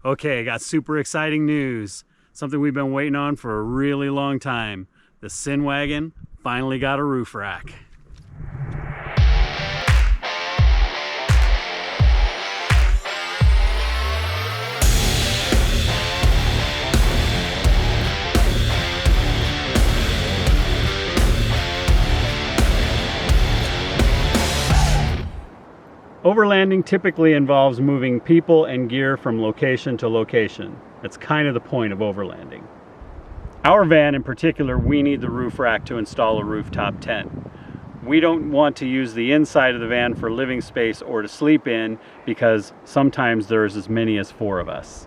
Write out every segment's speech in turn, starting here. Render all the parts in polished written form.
Okay, I got super exciting news. Something we've been waiting on for a really long time. The Sin Wagon finally got a roof rack. Overlanding typically involves moving people and gear from location to location. That's kind of the point of overlanding. Our van in particular, we need the roof rack to install a rooftop tent. We don't want to use the inside of the van for living space or to sleep in because sometimes there's as many as 4 of us.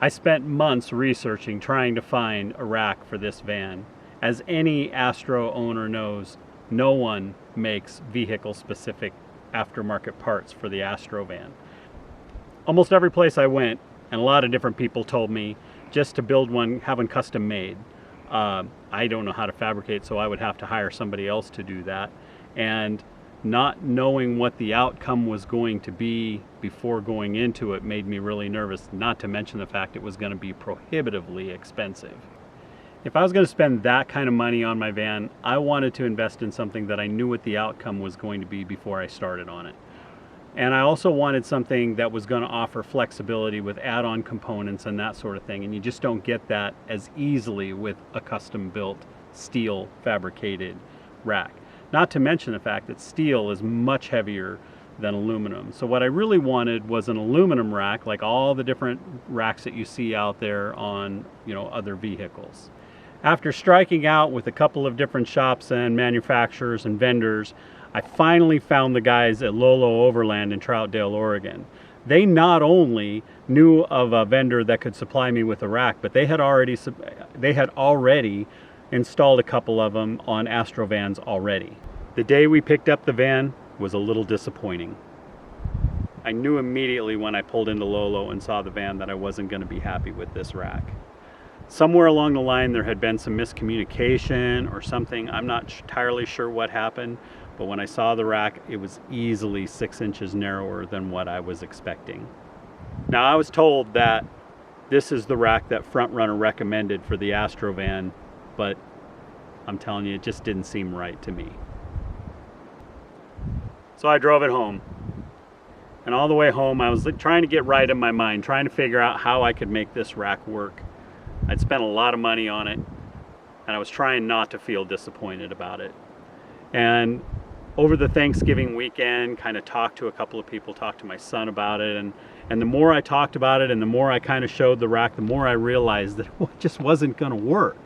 I spent months researching, trying to find a rack for this van. As any Astro owner knows, no one makes vehicle-specific aftermarket parts for the Astro van. Almost every place I went, and a lot of different people told me, just to build one, have one custom made. I don't know how to fabricate, so I would have to hire somebody else to do that. And not knowing what the outcome was going to be before going into it made me really nervous, not to mention the fact it was going to be prohibitively expensive. If I was going to spend that kind of money on my van, I wanted to invest in something that I knew what the outcome was going to be before I started on it. And I also wanted something that was going to offer flexibility with add-on components and that sort of thing. And you just don't get that as easily with a custom-built steel fabricated rack. Not to mention the fact that steel is much heavier than aluminum. So what I really wanted was an aluminum rack, like all the different racks that you see out there on, other vehicles. After striking out with a couple of different shops and manufacturers and vendors, I finally found the guys at Lolo Overland in Troutdale, Oregon. They not only knew of a vendor that could supply me with a rack, but they had already installed a couple of them on Astro Vans already. The day we picked up the van was a little disappointing. I knew immediately when I pulled into Lolo and saw the van that I wasn't going to be happy with this rack. Somewhere along the line there had been some miscommunication or something. I'm not entirely sure what happened, but when I saw the rack, it was easily 6 inches narrower than what I was expecting. Now, I was told that this is the rack that Front Runner recommended for the Astro van, but I'm telling you, it just didn't seem right to me. So I drove it home. And all the way home, I was trying to get right in my mind, trying to figure out how I could make this rack work. I'd spent a lot of money on it, and I was trying not to feel disappointed about it. And over the Thanksgiving weekend, kind of talked to a couple of people, talked to my son about it, and the more I talked about it and the more I kind of showed the rack, the more I realized that it just wasn't going to work.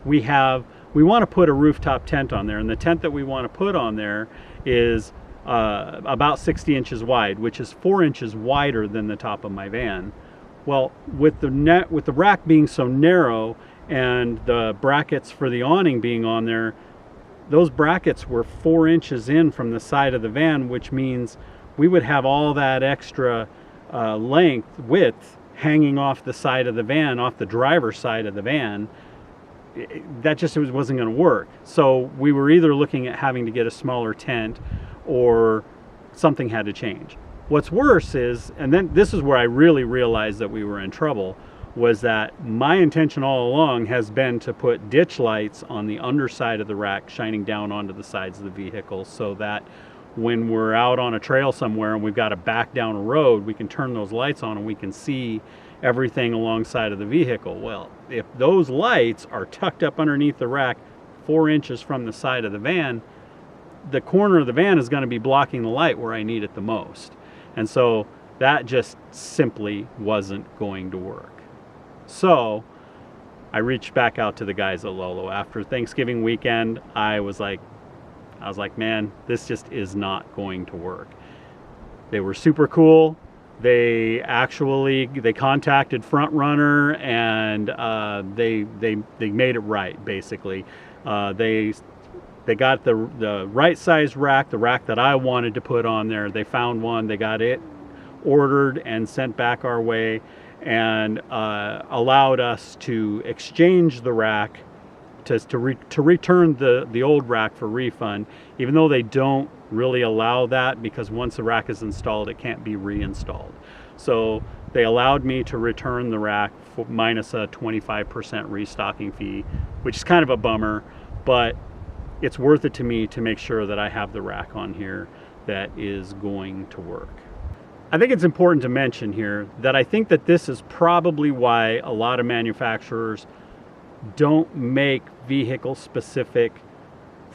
We want to put a rooftop tent on there, and the tent that we want to put on there is about 60 inches wide, which is 4 inches wider than the top of my van. Well, with the rack being so narrow and the brackets for the awning being on there, those brackets were 4 inches in from the side of the van, which means we would have all that extra width hanging off the side of the van, off the driver's side of the van. That just wasn't going to work. So we were either looking at having to get a smaller tent or something had to change. What's worse is, and then this is where I really realized that we were in trouble, was that my intention all along has been to put ditch lights on the underside of the rack shining down onto the sides of the vehicle so that when we're out on a trail somewhere and we've got to back down a road, we can turn those lights on and we can see everything alongside of the vehicle. Well, if those lights are tucked up underneath the rack 4 inches from the side of the van, the corner of the van is going to be blocking the light where I need it the most. And so that just simply wasn't going to work. So I reached back out to the guys at Lolo. After Thanksgiving weekend, I was like, man, this just is not going to work. They were super cool. They contacted Front Runner and they made it right, basically. They got the right size rack, the rack that I wanted to put on there. They found one, they got it ordered and sent back our way, and allowed us to exchange the rack to return the old rack for refund, even though they don't really allow that because once the rack is installed, it can't be reinstalled. So they allowed me to return the rack for minus a 25% restocking fee, which is kind of a bummer, but it's worth it to me to make sure that I have the rack on here that is going to work. I think it's important to mention here that I think that this is probably why a lot of manufacturers don't make vehicle specific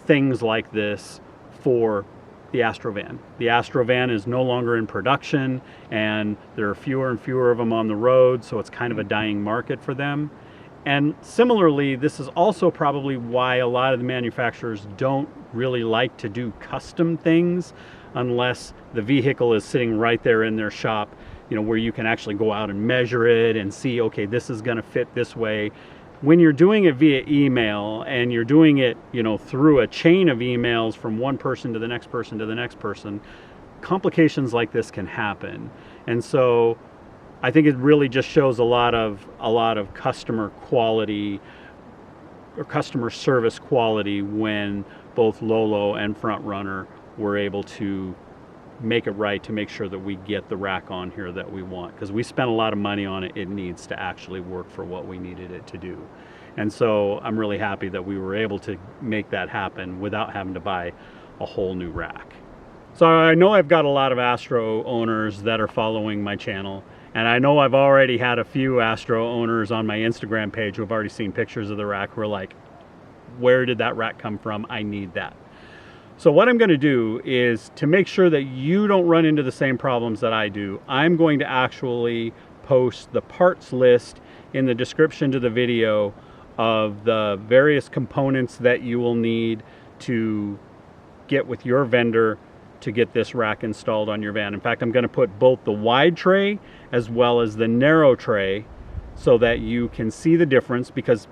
things like this for the Astro Van. The Astro Van is no longer in production, and there are fewer and fewer of them on the road, so it's kind of a dying market for them. And similarly, this is also probably why a lot of the manufacturers don't really like to do custom things unless the vehicle is sitting right there in their shop, you know, where you can actually go out and measure it and see, okay, this is going to fit this way. When you're doing it via email and you're doing it, you know, through a chain of emails from one person to the next person to the next person, complications like this can happen. And so I think it really just shows a lot of customer quality or customer service quality when both Lolo and Front Runner were able to make it right to make sure that we get the rack on here that we want, because we spent a lot of money on it. It needs to actually work for what we needed it to do. And so I'm really happy that we were able to make that happen without having to buy a whole new rack. So I know I've got a lot of Astro owners that are following my channel, and I know I've already had a few Astro owners on my Instagram page who have already seen pictures of the rack who are like, where did that rack come from? I need that. So what I'm going to do is, to make sure that you don't run into the same problems that I do, I'm going to actually post the parts list in the description to the video of the various components that you will need to get with your vendor to get this rack installed on your van. In fact, I'm going to put both the wide tray as well as the narrow tray so that you can see the difference, because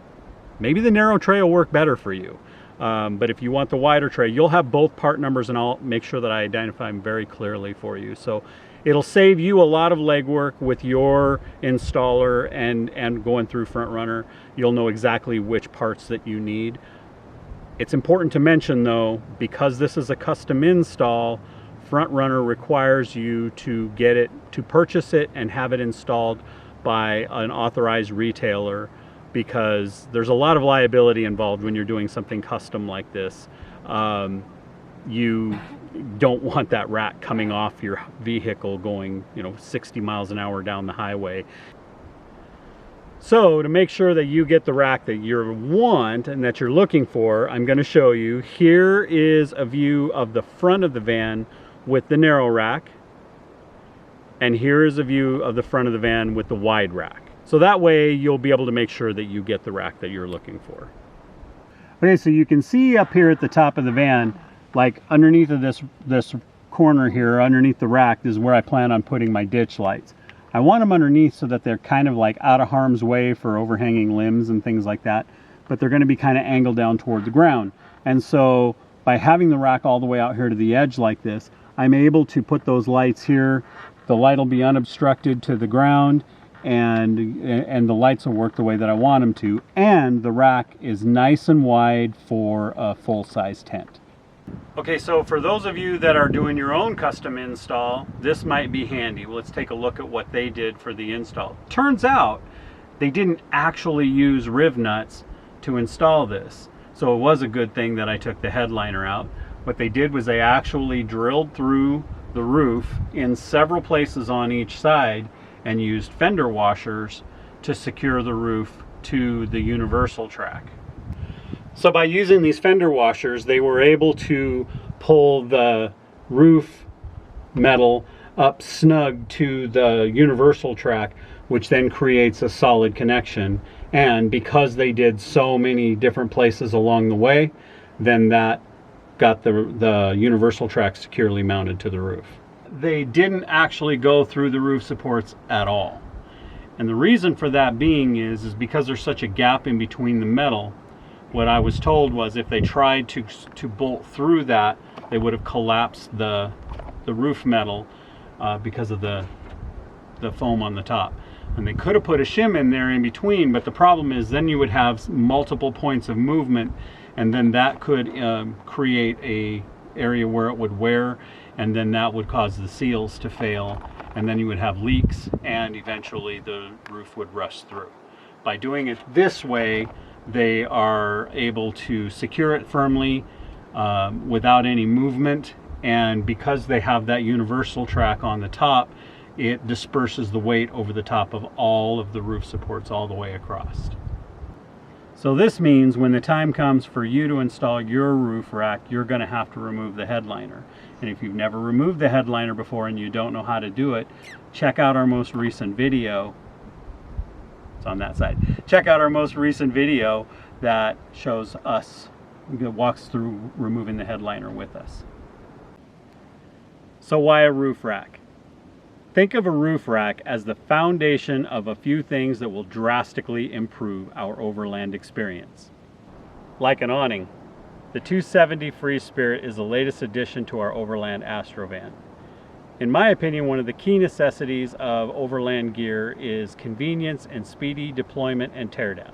maybe the narrow tray will work better for you. But if you want the wider tray, you'll have both part numbers, and I'll make sure that I identify them very clearly for you. So it'll save you a lot of legwork with your installer and going through Front Runner. You'll know exactly which parts that you need. It's important to mention though, because this is a custom install, Front Runner requires you to purchase it and have it installed by an authorized retailer, because there's a lot of liability involved when you're doing something custom like this. You don't want that rack coming off your vehicle going, 60 miles an hour down the highway. So to make sure that you get the rack that you want and that you're looking for, I'm going to show you. Here is a view of the front of the van with the narrow rack, and here is a view of the front of the van with the wide rack. So that way you'll be able to make sure that you get the rack that you're looking for. Okay, so you can see up here at the top of the van, like underneath of this corner here, underneath the rack, is where I plan on putting my ditch lights. I want them underneath so that they're kind of like out of harm's way for overhanging limbs and things like that, but they're going to be kind of angled down toward the ground. And so by having the rack all the way out here to the edge like this, I'm able to put those lights here. The light will be unobstructed to the ground, and the lights will work the way that I want them to, and the rack is nice and wide for a full-size tent. Okay, so for those of you that are doing your own custom install, this might be handy. Well, let's take a look at what they did for the install. Turns out they didn't actually use riv nuts to install this, so it was a good thing that I took the headliner out. What they did was they actually drilled through the roof in several places on each side and used fender washers to secure the roof to the universal track. So by using these fender washers, they were able to pull the roof metal up snug to the universal track, which then creates a solid connection. And because they did so many different places along the way, then that got the universal track securely mounted to the roof. They didn't actually go through the roof supports at all. And the reason for that being is because there's such a gap in between the metal. What I was told was if they tried to bolt through that, they would have collapsed the roof metal because of the foam on the top. And they could have put a shim in there in between, but the problem is then you would have multiple points of movement, and then that could create a area where it would wear, and then that would cause the seals to fail, and then you would have leaks, and eventually the roof would rust through. By doing it this way, they are able to secure it firmly without any movement, and because they have that universal track on the top, it disperses the weight over the top of all of the roof supports all the way across. So this means when the time comes for you to install your roof rack, you're going to have to remove the headliner. And if you've never removed the headliner before and you don't know how to do it, check out our most recent video. It's on that side. Check out our most recent video that shows us, that walks through removing the headliner with us. So why a roof rack? Think of a roof rack as the foundation of a few things that will drastically improve our Overland experience. Like an awning, the 270 Free Spirit is the latest addition to our Overland Astro Van. In my opinion, one of the key necessities of Overland gear is convenience and speedy deployment and teardown.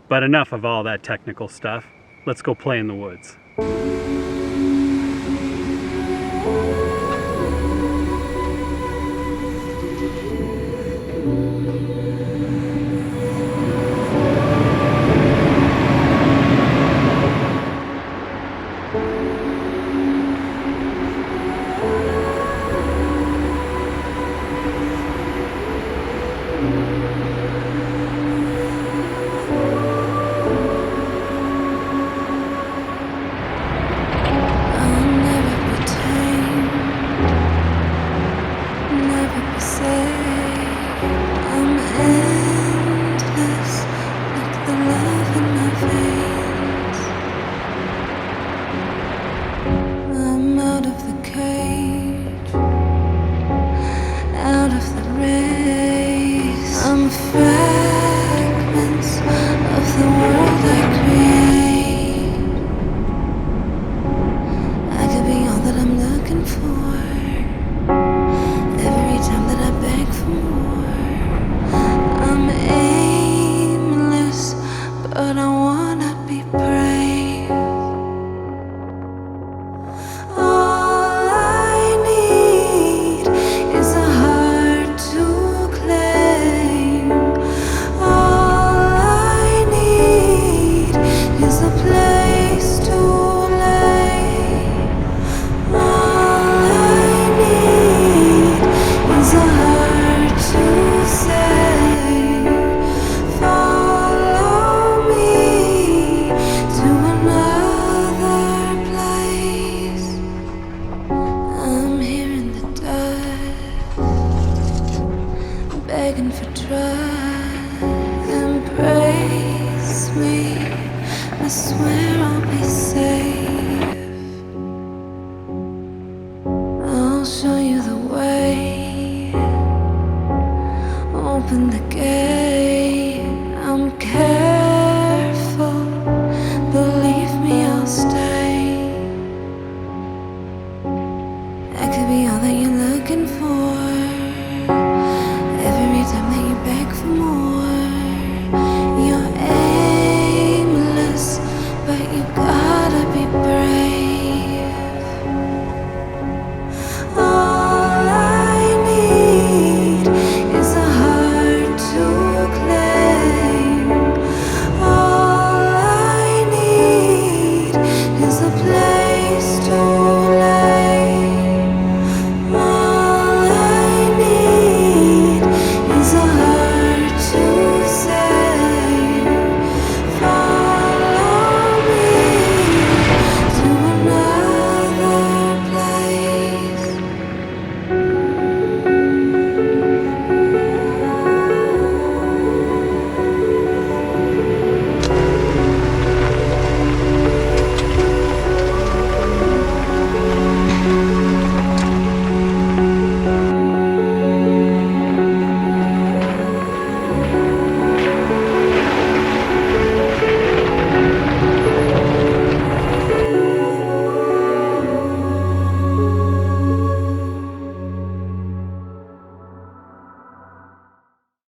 But enough of all that technical stuff. Let's go play in the woods. Be all that